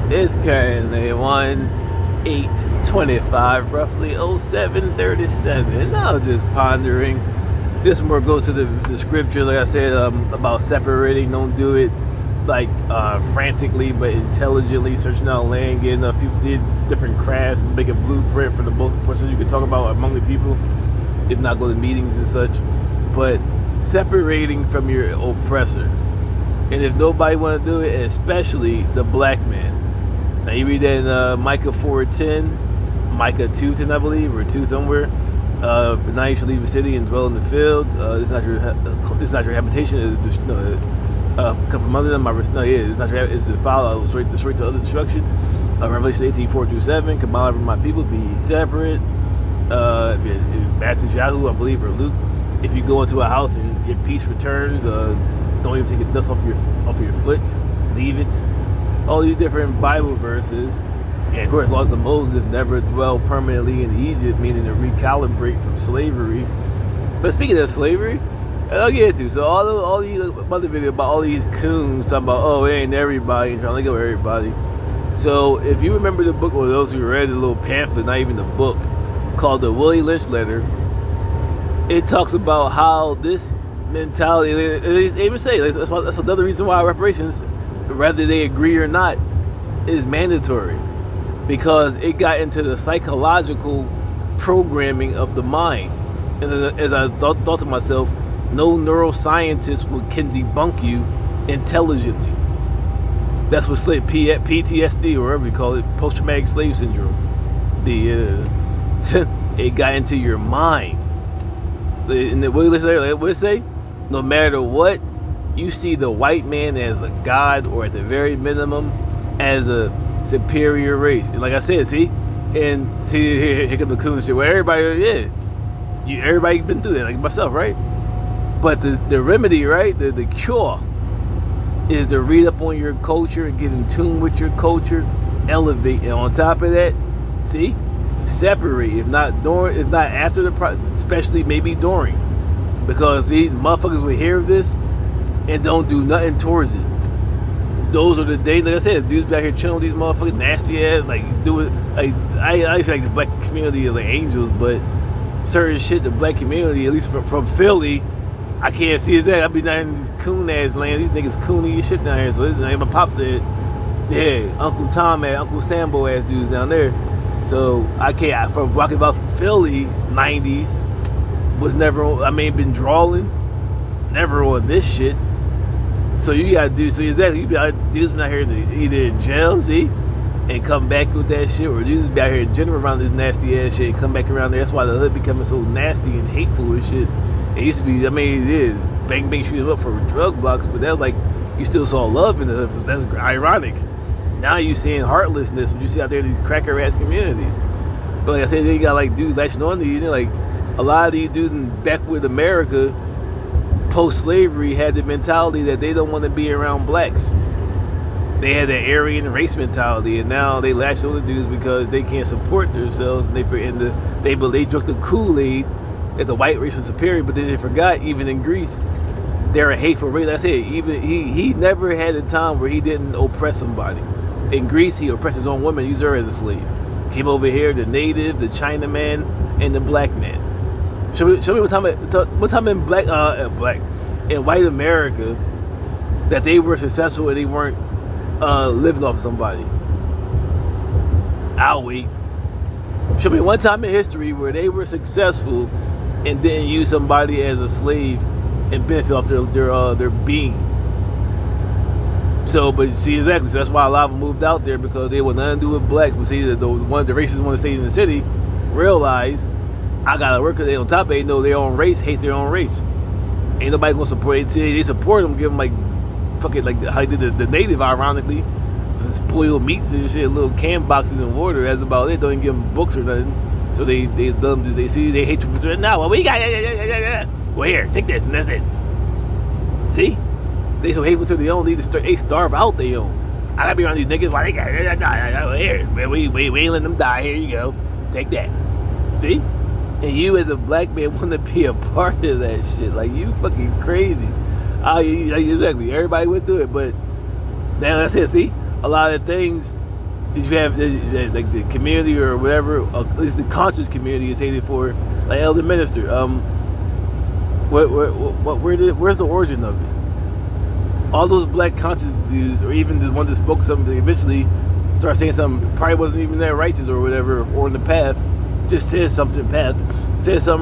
It's currently 1/8/25, roughly 07:37. I was just pondering. This more goes to the scripture, like I said, about separating. Don't do it like frantically, but intelligently, searching out land, getting a few different crafts, and make a blueprint for the most person you can talk about among the people, if not go to meetings and such. But separating from your oppressor. And if nobody want to do it, especially the black man. Now you read that in Micah 4:10, Micah 2:10, I believe, or 2 somewhere. But now you shall leave the city and dwell in the fields. It's not your habitation. It's just come from under them. It's not your. It's the follow straight to other destruction. Revelation 18:4-7. Come out of my people, be separate. If Matthew, Yahoo, I believe, or Luke. If you go into a house and your peace returns, don't even take the dust off your foot. Leave it. All these different Bible verses. And of course, laws of Moses never dwell permanently in Egypt, meaning to recalibrate from slavery. But speaking of slavery, I'll get into so all these other video about all these coons talking about, oh, it ain't everybody, and trying to go everybody. So if you remember the book, or those who read the little pamphlet, not even the book, called the Lynch letter, it talks about how this mentality, they even say that's another reason why reparations, whether they agree or not, is mandatory. Because it got into the psychological programming of the mind. And as I thought to myself, no neuroscientist can debunk you intelligently. That's what PTSD, or whatever you call it, post-traumatic slave syndrome. It got into your mind. And what did it say? No matter what, you see the white man as a god, or at the very minimum, as a superior race. And like I said, see, and see, here comes the cool shit where everybody been through that, like myself, right? But the remedy, right, the cure is to read up on your culture and get in tune with your culture, elevate, and on top of that, see, separate. If not after the especially maybe during, because these motherfuckers will hear of this and don't do nothing towards it. Those are the days, like I said, dudes back here chilling with these motherfuckers, nasty ass, like do it. Like I say, like the black community is like angels, but certain shit, the black community, at least from Philly, I can't see his ass. I be down in these coon ass land. These niggas coony as shit down here. So my pop said, yeah, Uncle Tom and Uncle Sambo ass dudes down there. So I can't. From walking about Philly '90s, was never. Been drawing, never on this shit. So you gotta do exactly. Dudes been out here either in jail, see, and come back with that shit, or dudes be out here in general around this nasty ass shit and come back around there. That's why the hood becoming so nasty and hateful and shit. It used to be, it is bang shoot them up for drug blocks, but that was like you still saw love in the hood. That's ironic. Now you seeing heartlessness, what you see out there in these cracker ass communities. But like I said, they got like dudes latching on to you. Like a lot of these dudes in backward America, post-slavery, had the mentality that they don't want to be around blacks. They had that Aryan race mentality, and now they latch on the dudes because they can't support themselves, and they drunk the Kool-Aid that the white race was superior. But then they forgot, even in Greece, they're a hateful race. Like I said, even he never had a time where he didn't oppress somebody. In Greece, he oppressed his own woman, used her as a slave. Came over here, the native, the Chinaman, and the black man. Show me what time in in white America that they were successful and they weren't living off of somebody. I'll wait. Show me one time in history where they were successful and didn't use somebody as a slave and benefit off their being. So, but see, exactly. So that's why a lot of them moved out there, because they want nothing to do with blacks. But see, the racists want to stay in the city realize, I gotta work because they on top. They know their own race, hate their own race. Ain't nobody gonna support it. See, they support them, give them like fucking like how they did the native, ironically, spoiled meats and shit, little can boxes and water. That's about it. Don't even give them books or nothing. So they see they hate you for doing. Now, well, we got well, here, take this and that's it. See, they so hateful to their own. They starve out their own. I gotta be around these niggas. Why they got here? Man, we ain't letting them die. Here you go. Take that. See. And you as a black man want to be a part of that shit. Like, you fucking crazy. Exactly. Everybody went through it. But now, like I said, see, a lot of things You have like the community or whatever, at least the conscious community is hated for, like elder minister. Where's the origin of it? All those black conscious dudes, or even the one that spoke something, eventually start saying something probably wasn't even that righteous or whatever, or in the path, just said something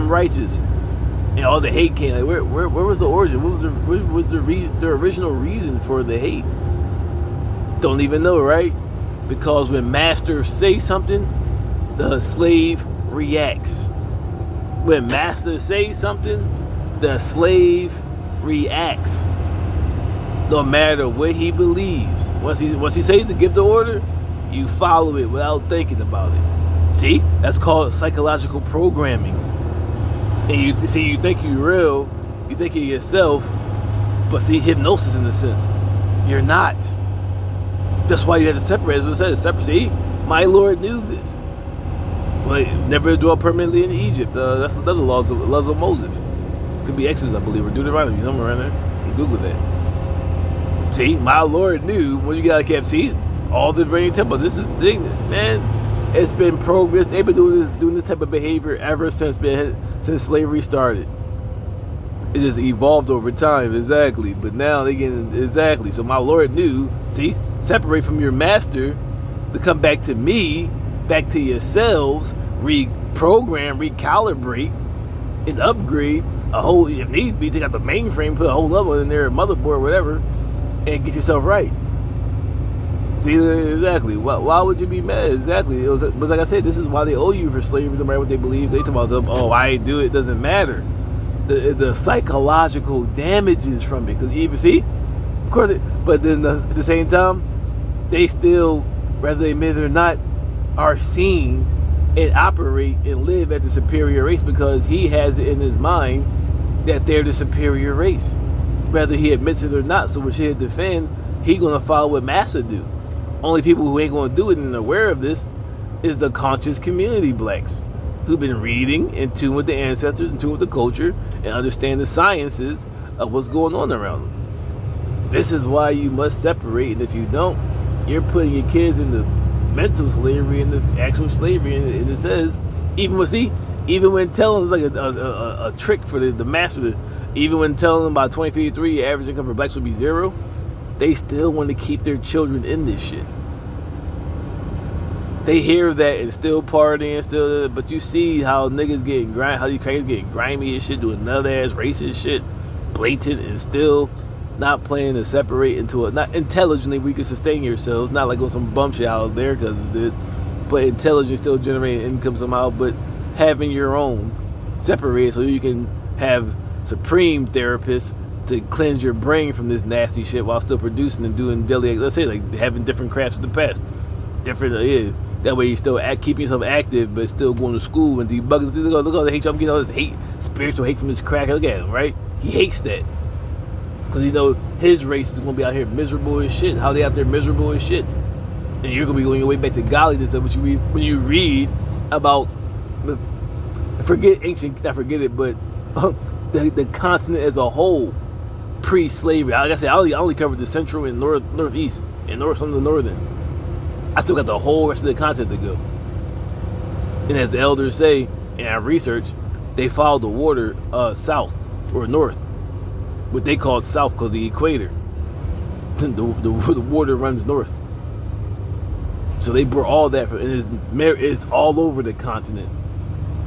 righteous, and all the hate came. Like, where was the origin? What was the original reason for the hate? Don't even know, right? Because when masters say something, the slave reacts. When masters say something, the slave reacts. No matter what he believes. Once he says to give the order, you follow it without thinking about it. See? That's called psychological programming. And you think you're real, you think you're yourself, but see, hypnosis in a sense. You're not. That's why you had to separate. As I said, separate. My Lord knew this. Well, never dwell permanently in Egypt. That's another laws of Moses. Could be Exodus, I believe, or Deuteronomy, somewhere around there. You Google that. See, my Lord knew when you gotta keep seeing all the varying temple. This is thing, man. It's been progress. They've been doing this type of behavior ever since slavery started. It just evolved over time, exactly. But now they getting exactly. So my Lord knew. See, separate from your master to come back to me, back to yourselves, reprogram, recalibrate, and upgrade a whole. If need be, take out the mainframe, put a whole level in there, motherboard, whatever, and get yourself right. See, exactly. Why would you be mad? Exactly. But like I said, this is why they owe you for slavery, no matter what they believe. They talk about them. Oh, I ain't do it. Doesn't matter. The psychological damages from it, because even see, of course, but then at the same time, they still, whether they admit it or not, are seen and operate and live at the superior race because he has it in his mind that they're the superior race, whether he admits it or not. So what he'll defend, he gonna follow what Master do. Only people who ain't gonna do it and aware of this is the conscious community blacks who've been reading, in tune with the ancestors, in tune with the culture, and understand the sciences of what's going on around them. This is why you must separate, and if you don't, you're putting your kids in the mental slavery and the actual slavery. And it says, even when telling them, it's like a trick for the master, even when telling them by 2053 average income for blacks would be 0, they still want to keep their children in this shit. They hear that and still partying, but you see how niggas getting how these crackers getting grimy and shit, doing nut ass racist shit, blatant, and still not playing to separate into not intelligently we can sustain yourselves, not like on some bum shit out there cousins did, but intelligent, still generating income somehow, but having your own separated so you can have supreme therapists to cleanse your brain from this nasty shit while still producing and doing daily, let's say, like having different crafts of the past. Different, that way you still keeping yourself active, but still going to school and debugging. Look at all the hate. I'm getting all this hate, spiritual hate from this cracker. Look at him, right? He hates that because he knows his race is going to be out here miserable as shit. How they out there miserable as shit, and you're going to be going your way back to godliness. What you read when you read about forget ancient, not forget it, but the continent as a whole pre-slavery. Like I said, I only covered the central and northeast and some of the northern. I still got the whole rest of the continent to go. And as the elders say in our research, they followed the water south or north, what they called south because the equator. The water runs north. So they brought all that, and it's all over the continent.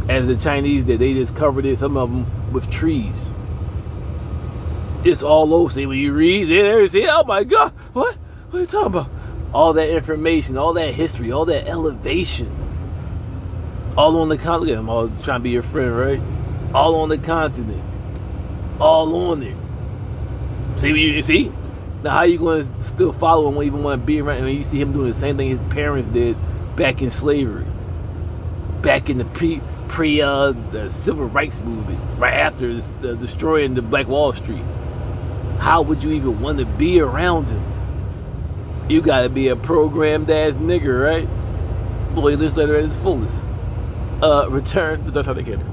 As the Chinese did, they just covered it, some of them with trees. It's all over. See, when you read, they say, oh my God, what are you talking about? All that information, all that history, all that elevation, all on the continent. Look at them all trying to be your friend, right? All on the continent, all on there. See? Now, how you going to still follow him, even want to be around? I mean, you see him doing the same thing his parents did back in slavery, back in the the civil rights movement, right after the destroying the Black Wall Street. How would you even want to be around him? You gotta be a programmed ass nigger, right? Boy, this letter at its fullest. Return to Dark Side of the Candy.